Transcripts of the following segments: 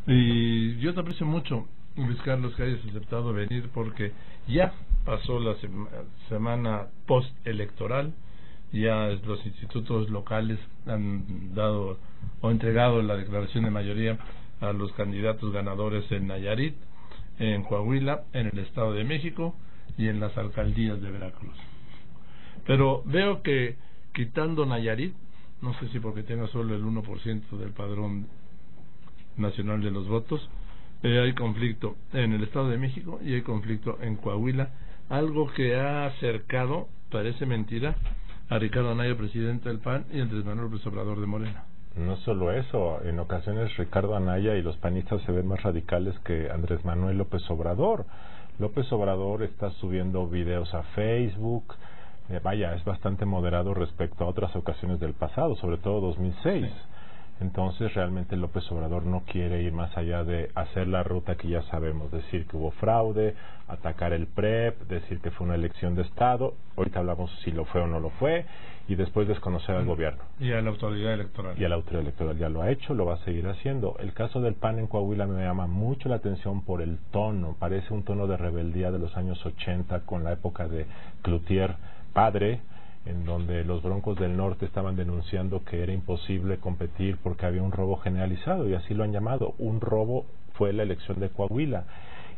Y yo te aprecio mucho, Luis Carlos, que hayas aceptado venir, porque ya pasó la semana postelectoral, ya los institutos locales han dado o entregado la declaración de mayoría a los candidatos ganadores en Nayarit, en Coahuila, en el Estado de México y en las alcaldías de Veracruz. Pero veo que quitando Nayarit, no sé si porque tenga solo el 1% del padrón nacional de los votos, hay conflicto en el Estado de México y hay conflicto en Coahuila, algo que ha acercado, parece mentira, a Ricardo Anaya, presidente del PAN, y Andrés Manuel López Obrador de Morena. No solo eso, en ocasiones Ricardo Anaya y los panistas se ven más radicales que Andrés Manuel López Obrador. López Obrador está subiendo videos a Facebook, vaya, es bastante moderado respecto a otras ocasiones del pasado, sobre todo 2006. Sí. Entonces realmente López Obrador no quiere ir más allá de hacer la ruta que ya sabemos, decir que hubo fraude, atacar el PREP, decir que fue una elección de Estado, ahorita hablamos si lo fue o no lo fue, y después desconocer al gobierno. Y a la autoridad electoral. Y a la autoridad electoral ya lo ha hecho, lo va a seguir haciendo. El caso del PAN en Coahuila me llama mucho la atención por el tono, parece un tono de rebeldía de los años 80 con la época de Cloutier padre, en donde los Broncos del Norte estaban denunciando que era imposible competir porque había un robo generalizado, y así lo han llamado. Un robo fue la elección de Coahuila.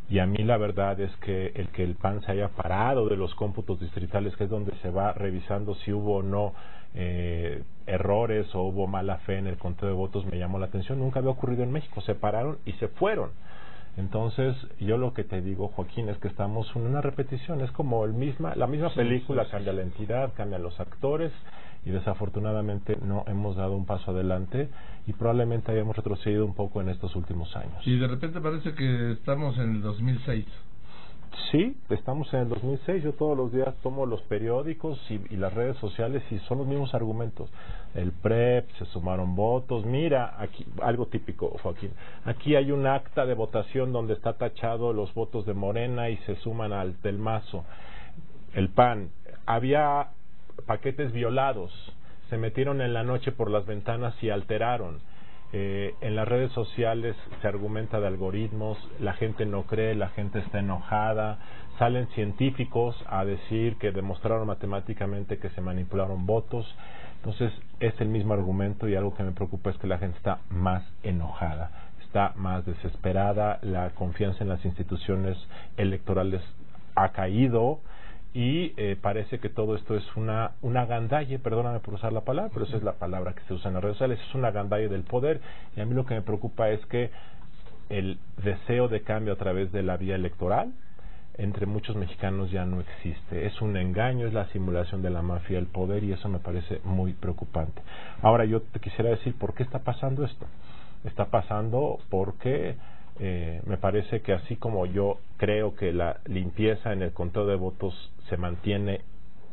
Y a mí la verdad es que el PAN se haya parado de los cómputos distritales, que es donde se va revisando si hubo o no errores o hubo mala fe en el conteo de votos, me llamó la atención. Nunca había ocurrido en México. Se pararon y se fueron. Entonces, yo lo que te digo, Joaquín, es que estamos en una repetición. Es como la misma película, cambia la entidad, cambian los actores, y desafortunadamente no hemos dado un paso adelante y probablemente hayamos retrocedido un poco en estos últimos años. Y de repente parece que estamos en el 2006. Sí, estamos en el 2006. Yo todos los días tomo los periódicos y las redes sociales y son los mismos argumentos. El PREP, se sumaron votos. Mira, aquí algo típico, Joaquín. Aquí hay un acta de votación donde está tachado los votos de Morena y se suman al del Mazo. El PAN, había paquetes violados, se metieron en la noche por las ventanas y alteraron. En las redes sociales se argumenta de algoritmos, la gente no cree, la gente está enojada, salen científicos a decir que demostraron matemáticamente que se manipularon votos. Entonces es el mismo argumento, y algo que me preocupa es que la gente está más enojada, está más desesperada, la confianza en las instituciones electorales ha caído. Y parece que todo esto es una gandalle, perdóname por usar la palabra, pero esa es la palabra que se usa en las redes sociales, es una gandalle del poder. Y a mí lo que me preocupa es que el deseo de cambio a través de la vía electoral entre muchos mexicanos ya no existe. Es un engaño, es la simulación de la mafia del poder, y eso me parece muy preocupante. Ahora, yo te quisiera decir por qué está pasando esto. Está pasando porque me parece que así como yo creo que la limpieza en el conteo de votos se mantiene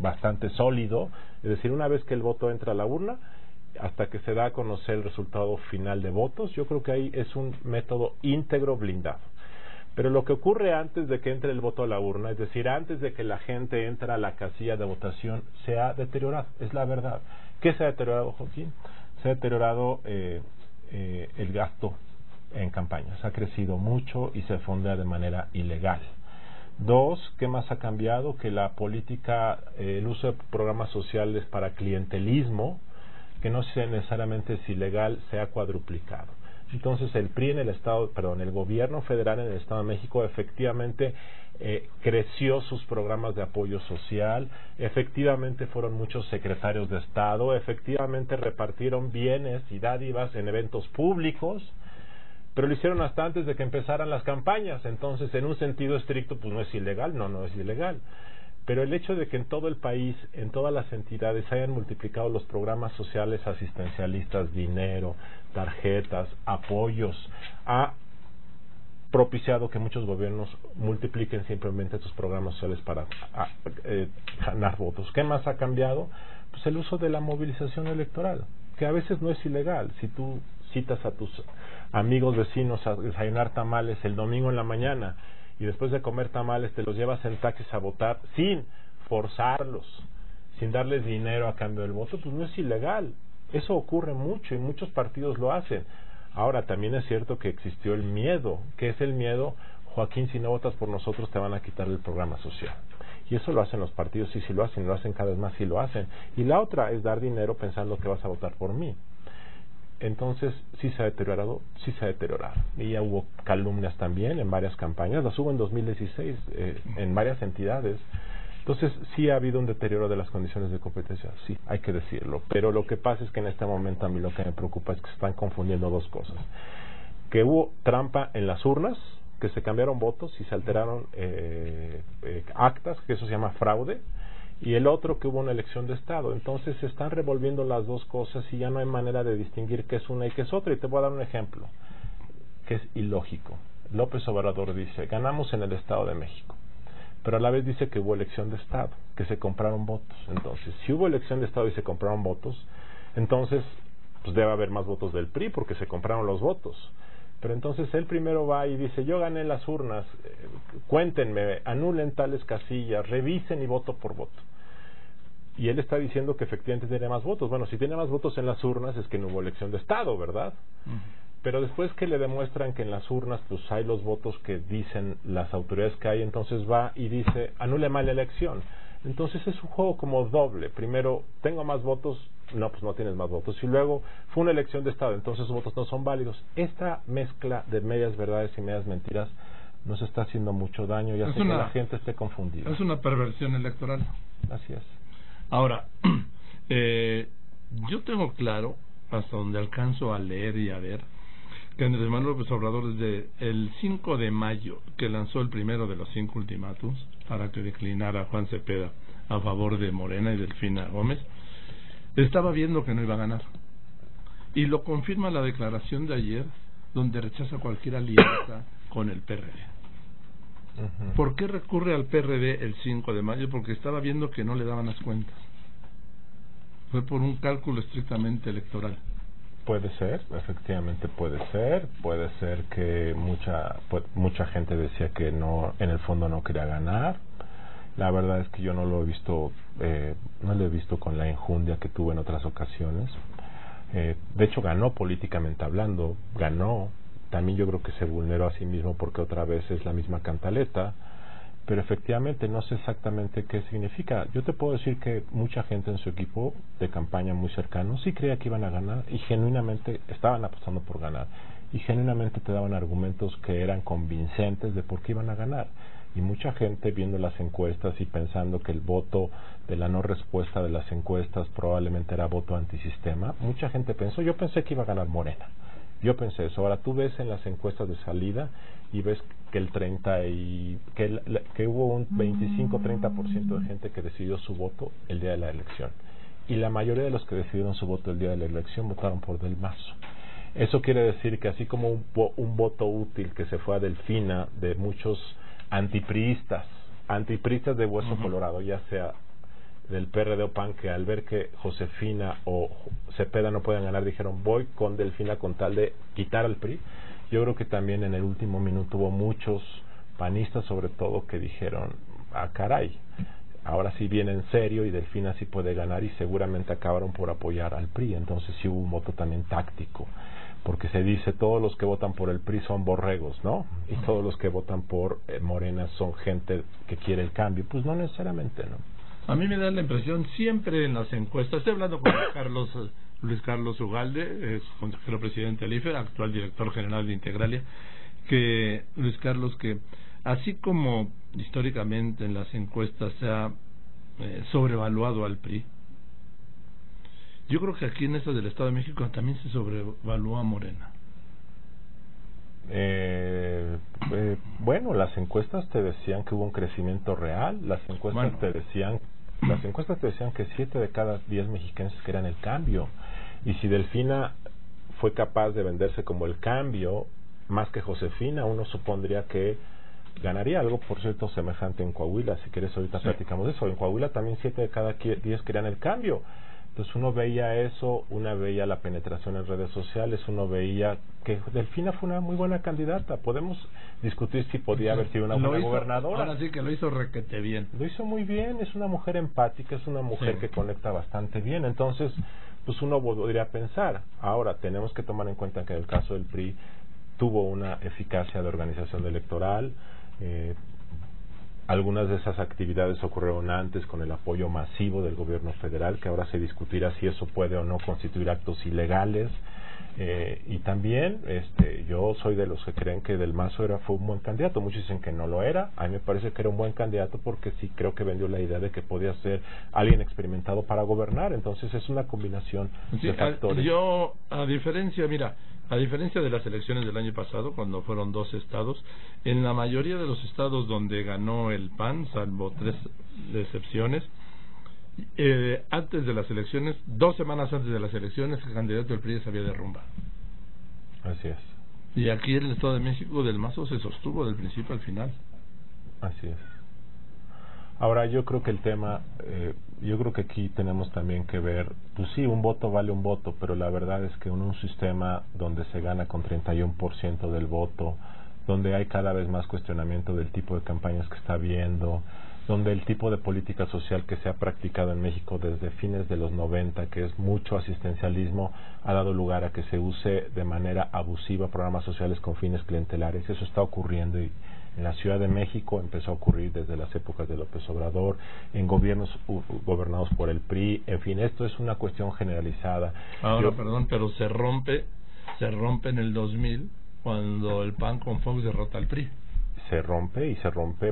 bastante sólido, es decir, una vez que el voto entra a la urna, hasta que se da a conocer el resultado final de votos, yo creo que ahí es un método íntegro, blindado. Pero lo que ocurre antes de que entre el voto a la urna, es decir, antes de que la gente entre a la casilla de votación, se ha deteriorado, es la verdad. ¿Qué se ha deteriorado, Joaquín? Se ha deteriorado el gasto en campañas, ha crecido mucho y se fondea de manera ilegal. Dos, ¿qué más ha cambiado? Que la política, el uso de programas sociales para clientelismo, que no sea necesariamente es ilegal, se ha cuadruplicado. Entonces el PRI en el el gobierno federal en el Estado de México efectivamente creció sus programas de apoyo social, efectivamente fueron muchos secretarios de Estado, efectivamente repartieron bienes y dádivas en eventos públicos, pero lo hicieron hasta antes de que empezaran las campañas. Entonces, en un sentido estricto, pues no es ilegal, no es ilegal. Pero el hecho de que en todo el país, en todas las entidades, hayan multiplicado los programas sociales asistencialistas, dinero, tarjetas, apoyos, ha propiciado que muchos gobiernos multipliquen simplemente estos programas sociales para ganar votos. ¿Qué más ha cambiado? Pues el uso de la movilización electoral, que a veces no es ilegal. Si tú citas a tus amigos vecinos a desayunar tamales el domingo en la mañana y después de comer tamales te los llevas en taxis a votar sin forzarlos, sin darles dinero a cambio del voto, pues no es ilegal. Eso ocurre mucho y muchos partidos lo hacen. Ahora, también es cierto que existió el miedo. ¿Qué es el miedo? Joaquín, si no votas por nosotros te van a quitar el programa social. Y eso lo hacen los partidos, sí lo hacen cada vez más, sí lo hacen. Y la otra es dar dinero pensando que vas a votar por mí. Entonces, sí se ha deteriorado. Y ya hubo calumnias también en varias campañas, las hubo en 2016 en varias entidades. Entonces, sí ha habido un deterioro de las condiciones de competencia, sí, hay que decirlo. Pero lo que pasa es que en este momento a mí lo que me preocupa es que se están confundiendo dos cosas. Que hubo trampa en las urnas, que se cambiaron votos y se alteraron actas, que eso se llama fraude, y el otro que hubo una elección de Estado. Entonces se están revolviendo las dos cosas y ya no hay manera de distinguir qué es una y qué es otra. Y te voy a dar un ejemplo que es ilógico. López Obrador dice, ganamos en el Estado de México, pero a la vez dice que hubo elección de Estado, que se compraron votos. Entonces, si hubo elección de Estado y se compraron votos, entonces pues debe haber más votos del PRI porque se compraron los votos. Pero entonces él primero va y dice, yo gané en las urnas, cuéntenme, anulen tales casillas, revisen y voto por voto. Y él está diciendo que efectivamente tiene más votos. Bueno, si tiene más votos en las urnas es que no hubo elección de Estado, ¿verdad? Pero después que le demuestran que en las urnas pues hay los votos que dicen las autoridades que hay, entonces va y dice, anule mal la elección. Entonces es un juego como doble. Primero, tengo más votos, no, pues no tienes más votos. Y luego, fue una elección de Estado, entonces los votos no son válidos. Esta mezcla de medias verdades y medias mentiras nos está haciendo mucho daño y hace que la gente esté confundida. Es una perversión electoral. Así es. Ahora, yo tengo claro, hasta donde alcanzo a leer y a ver, que Andrés Manuel López Obrador, desde el 5 de mayo, que lanzó el primero de los 5 ultimátums para que declinara Juan Cepeda a favor de Morena y Delfina Gómez, estaba viendo que no iba a ganar. Y lo confirma la declaración de ayer, donde rechaza cualquier alianza con el PRD. ¿Por qué recurre al PRD el 5 de mayo? Porque estaba viendo que no le daban las cuentas. Fue por un cálculo estrictamente electoral. Puede ser, efectivamente puede ser que mucha gente decía que no, en el fondo no quería ganar. La verdad es que yo no lo he visto, no lo he visto con la enjundia que tuvo en otras ocasiones. De hecho ganó políticamente hablando, ganó. También yo creo que se vulneró a sí mismo porque otra vez es la misma cantaleta. Pero efectivamente no sé exactamente qué significa. Yo te puedo decir que mucha gente en su equipo de campaña muy cercano sí creía que iban a ganar y genuinamente estaban apostando por ganar y genuinamente te daban argumentos que eran convincentes de por qué iban a ganar. Y mucha gente viendo las encuestas y pensando que el voto de la no respuesta de las encuestas probablemente era voto antisistema, mucha gente pensó, yo pensé que iba a ganar Morena. Yo pensé eso. Ahora tú ves en las encuestas de salida y ves que el que hubo un 25-30% de gente que decidió su voto el día de la elección. Y la mayoría de los que decidieron su voto el día de la elección votaron por Del Mazo. Eso quiere decir que así como un voto útil que se fue a Delfina de muchos antipriistas de hueso colorado, ya sea del PRD o PAN, que al ver que Josefina o Cepeda no pueden ganar, dijeron voy con Delfina con tal de quitar al PRI. Yo creo que también en el último minuto hubo muchos panistas sobre todo que dijeron, caray, ahora sí viene en serio y Delfina sí puede ganar, y seguramente acabaron por apoyar al PRI. Entonces sí hubo un voto también táctico, porque se dice todos los que votan por el PRI son borregos, ¿no? Y todos los que votan por Morena son gente que quiere el cambio. Pues no necesariamente, ¿no? A mí me da la impresión siempre en las encuestas, estoy hablando con Luis Carlos Ugalde, es consejero presidente del IFE, actual director general de Integralia, que Luis Carlos, que así como históricamente en las encuestas se ha sobrevaluado al PRI, yo creo que aquí en esta del Estado de México también se sobrevaluó a Morena. Bueno, las encuestas te decían que hubo un crecimiento real. Las encuestas te decían que 7 de cada 10 mexicanos querían el cambio. Y si Delfina fue capaz de venderse como el cambio más que Josefina, uno supondría que ganaría algo, por cierto, semejante en Coahuila. Si quieres ahorita platicamos de eso. En Coahuila también 7 de cada 10 querían el cambio. Entonces uno veía eso, uno veía la penetración en redes sociales, uno veía que Delfina fue una muy buena candidata. Podemos discutir si podía haber sido una buena gobernadora. Ahora sí que lo hizo requete bien. Lo hizo muy bien, es una mujer empática, es una mujer que conecta bastante bien. Entonces, pues uno podría pensar. Ahora, tenemos que tomar en cuenta que en el caso del PRI tuvo una eficacia de organización electoral. Algunas de esas actividades ocurrieron antes con el apoyo masivo del gobierno federal, que ahora se discutirá si eso puede o no constituir actos ilegales. Y también yo soy de los que creen que Del Mazo fue un buen candidato. Muchos dicen que no lo era. A mí me parece que era un buen candidato porque sí creo que vendió la idea de que podía ser alguien experimentado para gobernar. Entonces es una combinación de factores. Yo, a diferencia de las elecciones del año pasado, cuando fueron 2 estados, en la mayoría de los estados donde ganó el PAN, salvo 3 excepciones, antes de las elecciones, 2 semanas antes de las elecciones, el candidato del PRI se había derrumbado. Así es. Y aquí en el Estado de México, Del Mazo se sostuvo del principio al final. Así es. Ahora, yo creo que el tema, yo creo que aquí tenemos también que ver, pues sí, un voto vale un voto, pero la verdad es que en un sistema donde se gana con 31% del voto, donde hay cada vez más cuestionamiento del tipo de campañas que está habiendo, donde el tipo de política social que se ha practicado en México desde fines de los 90, que es mucho asistencialismo, ha dado lugar a que se use de manera abusiva programas sociales con fines clientelares. Eso está ocurriendo y en la Ciudad de México empezó a ocurrir desde las épocas de López Obrador, en gobiernos gobernados por el PRI. En fin, esto es una cuestión generalizada. Ahora, perdón, pero se rompe en el 2000 cuando el PAN con Fox derrota al PRI. Se rompe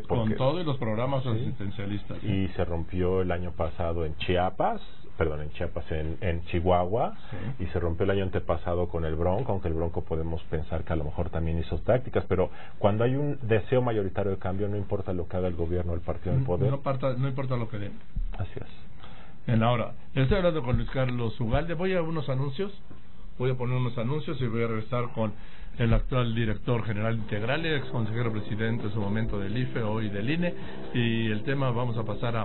porque, con todos los programas asistencialistas. Y se rompió el año pasado en Chiapas, en Chihuahua, y se rompió el año antepasado con el Bronco, aunque el Bronco podemos pensar que a lo mejor también hizo tácticas, pero cuando hay un deseo mayoritario de cambio, no importa lo que haga el gobierno o el partido del poder. No importa lo que den. Así es. Ahora, estoy hablando con Luis Carlos Ugalde. Voy a poner unos anuncios y voy a regresar con el actual director general integral, ex consejero presidente en su momento del IFE, hoy del INE, y el tema vamos a pasar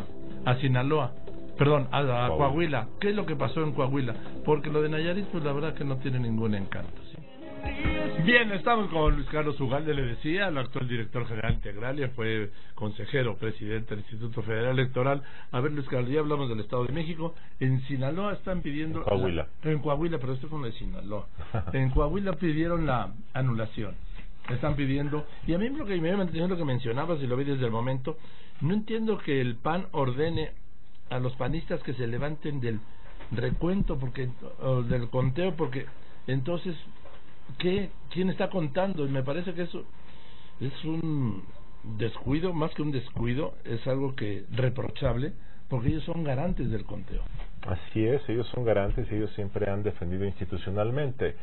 a Sinaloa. Perdón, a Coahuila. ¿Qué es lo que pasó en Coahuila? Porque lo de Nayarit, pues la verdad que no tiene ningún encanto, ¿sí? Bien, estamos con Luis Carlos Ugalde, le decía, el actual director general integral, y fue consejero presidente del Instituto Federal Electoral. A ver, Luis Carlos, ya hablamos del Estado de México. En Sinaloa están pidiendo... En Coahuila, pero esto es como de Sinaloa. En Coahuila pidieron la anulación. Están pidiendo... Y a mí lo que mencionabas, y lo vi desde el momento, no entiendo que el PAN ordene a los panistas que se levanten del recuento o del conteo, porque entonces ¿quién está contando? Y me parece que eso es un descuido, más que un descuido, es algo que reprochable, porque ellos son garantes del conteo. Así es, ellos son garantes y ellos siempre han defendido institucionalmente.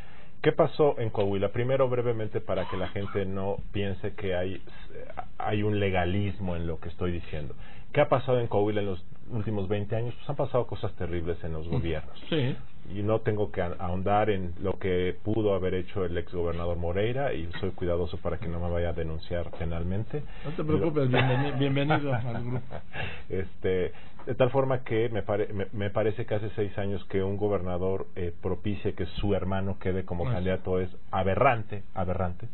¿Qué pasó en Coahuila? Primero, brevemente, para que la gente no piense que hay un legalismo en lo que estoy diciendo. ¿Qué ha pasado en Coahuila en los últimos 20 años? Pues han pasado cosas terribles en los gobiernos. Sí. Y no tengo que ahondar en lo que pudo haber hecho el ex gobernador Moreira, y soy cuidadoso para que no me vaya a denunciar penalmente. No te preocupes, bienvenido al grupo. De tal forma que me parece que hace 6 años que un gobernador propicie que su hermano quede como candidato es aberrante,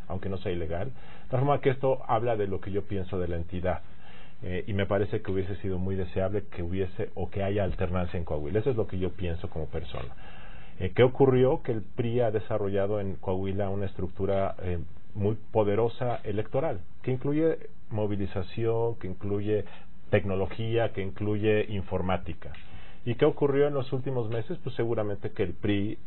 aunque no sea ilegal. De tal forma que esto habla de lo que yo pienso de la entidad. Y me parece que hubiese sido muy deseable que haya alternancia en Coahuila. Eso es lo que yo pienso como persona. ¿Qué ocurrió? Que el PRI ha desarrollado en Coahuila una estructura muy poderosa electoral, que incluye movilización, que incluye tecnología, que incluye informática. ¿Y qué ocurrió en los últimos meses? Pues seguramente que el PRI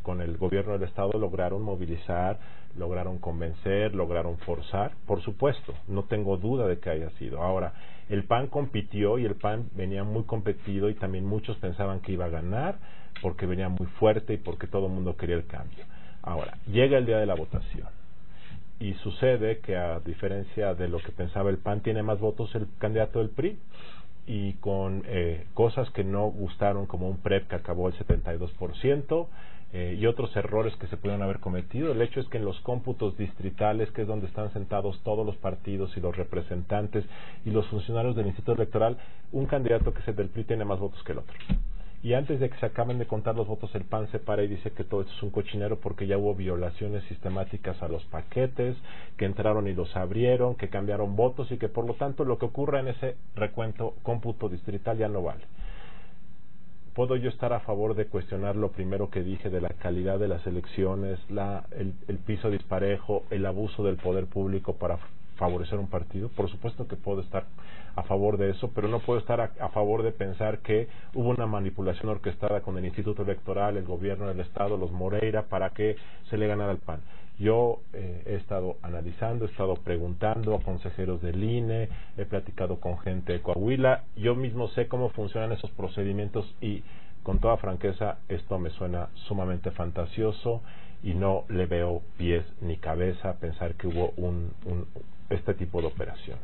con el gobierno del Estado lograron movilizar, lograron convencer, lograron forzar. Por supuesto, no tengo duda de que haya sido. Ahora, el PAN compitió y el PAN venía muy competido, y también muchos pensaban que iba a ganar porque venía muy fuerte y porque todo el mundo quería el cambio. Ahora, llega el día de la votación y sucede que, a diferencia de lo que pensaba el PAN, tiene más votos el candidato del PRI, y con cosas que no gustaron, como un PREP que acabó el 72%, y otros errores que se pudieron haber cometido. El hecho es que en los cómputos distritales, que es donde están sentados todos los partidos y los representantes y los funcionarios del Instituto Electoral, un candidato que es el del PRI tiene más votos que el otro. Y antes de que se acaben de contar los votos, el PAN se para y dice que todo esto es un cochinero porque ya hubo violaciones sistemáticas a los paquetes, que entraron y los abrieron, que cambiaron votos, y que por lo tanto lo que ocurra en ese cómputo distrital ya no vale. puedo yo estar a favor de cuestionar lo primero que dije de la calidad de las elecciones, el piso disparejo, el abuso del poder público para favorecer un partido? Por supuesto que puedo estar a favor de eso, pero no puedo estar a favor de pensar que hubo una manipulación orquestada con el Instituto Electoral, el gobierno del Estado, los Moreira, para que se le ganara el PAN. Yo he estado analizando, he estado preguntando a consejeros del INE, he platicado con gente de Coahuila, yo mismo sé cómo funcionan esos procedimientos y con toda franqueza esto me suena sumamente fantasioso y no le veo pies ni cabeza a pensar que hubo este tipo de operación.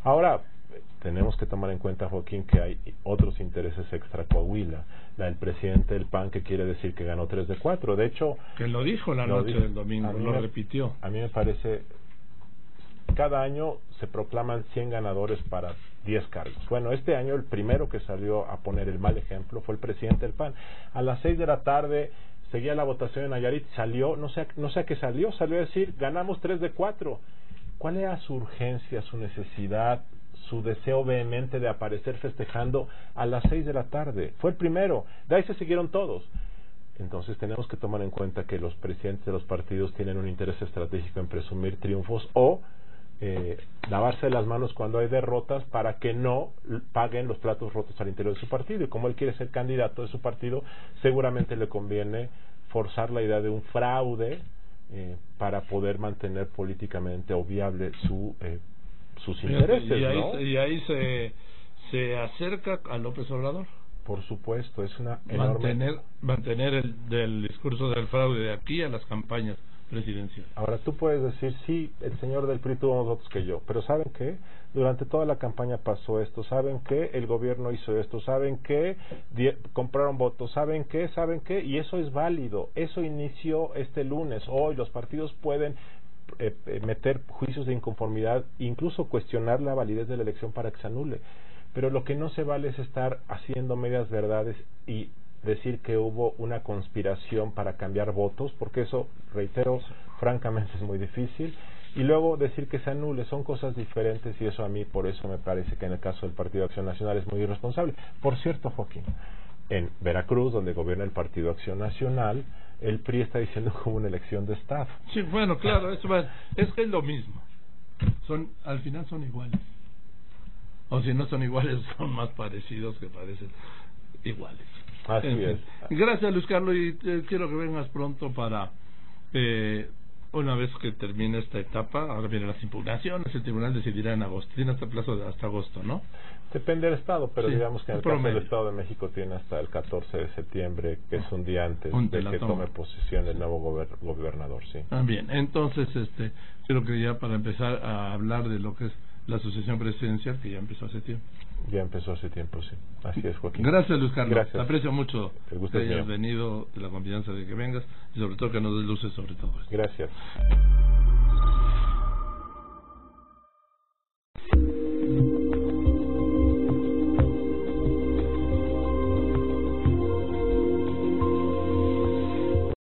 Ahora, tenemos que tomar en cuenta, Joaquín, que hay otros intereses extra Coahuila. La del presidente del PAN, que quiere decir que ganó 3 de 4. De hecho, que lo dijo la noche del domingo, lo repitió. A mí me parece, cada año se proclaman 100 ganadores para 10 cargos. Bueno, este año el primero que salió a poner el mal ejemplo fue el presidente del PAN. A las 6 de la tarde seguía la votación en Nayarit, salió, no sé a qué salió a decir, ganamos 3 de 4. ¿Cuál era su urgencia, su necesidad, su deseo vehemente de aparecer festejando a las 6 de la tarde? Fue el primero, de ahí se siguieron todos. Entonces tenemos que tomar en cuenta que los presidentes de los partidos tienen un interés estratégico en presumir triunfos o lavarse las manos cuando hay derrotas para que no paguen los platos rotos al interior de su partido. Y como él quiere ser candidato de su partido, seguramente le conviene forzar la idea de un fraude para poder mantener políticamente o viable sus intereses, ¿no? Y ahí se acerca a López Obrador. Por supuesto, es una mantener el discurso del fraude de aquí a las campañas presidenciales. Ahora tú puedes decir, sí, el señor del PRI tuvo más votos que yo, pero ¿saben qué? Durante toda la campaña pasó esto, ¿saben qué? El gobierno hizo esto, ¿saben qué? Compraron votos, ¿saben qué? Y eso es válido, eso inició este lunes. Hoy los partidos pueden meter juicios de inconformidad, incluso cuestionar la validez de la elección para que se anule. Pero lo que no se vale es estar haciendo medias verdades y decir que hubo una conspiración para cambiar votos, porque eso, reitero, francamente es muy difícil. Y luego decir que se anule, son cosas diferentes y eso a mí, por eso me parece que en el caso del Partido Acción Nacional es muy irresponsable. Por cierto, Joaquín, en Veracruz, donde gobierna el Partido Acción Nacional, el PRI está diciendo que hubo una elección de Estado. Sí, bueno, claro, es que es lo mismo. Al final son iguales. O si no son iguales, son más parecidos que parecen iguales. Así es. Gracias, Luis Carlos, y quiero que vengas pronto para una vez que termine esta etapa. Ahora vienen las impugnaciones, el tribunal decidirá en agosto. Tiene hasta plazo de hasta agosto, ¿no? Depende del estado, pero sí, digamos que en el caso del Estado de México tiene hasta el 14 de septiembre, que es un día antes de que tome posesión el nuevo gobernador, sí. Bien, entonces creo que ya para empezar a hablar de lo que es la asociación presidencial, que ya empezó hace tiempo. Ya empezó hace tiempo, sí. Así es, Joaquín. Gracias, Luis Carlos. Gracias. Aprecio mucho que hayas venido, de la confianza de que vengas y sobre todo que nos des luces sobre todo esto. Gracias.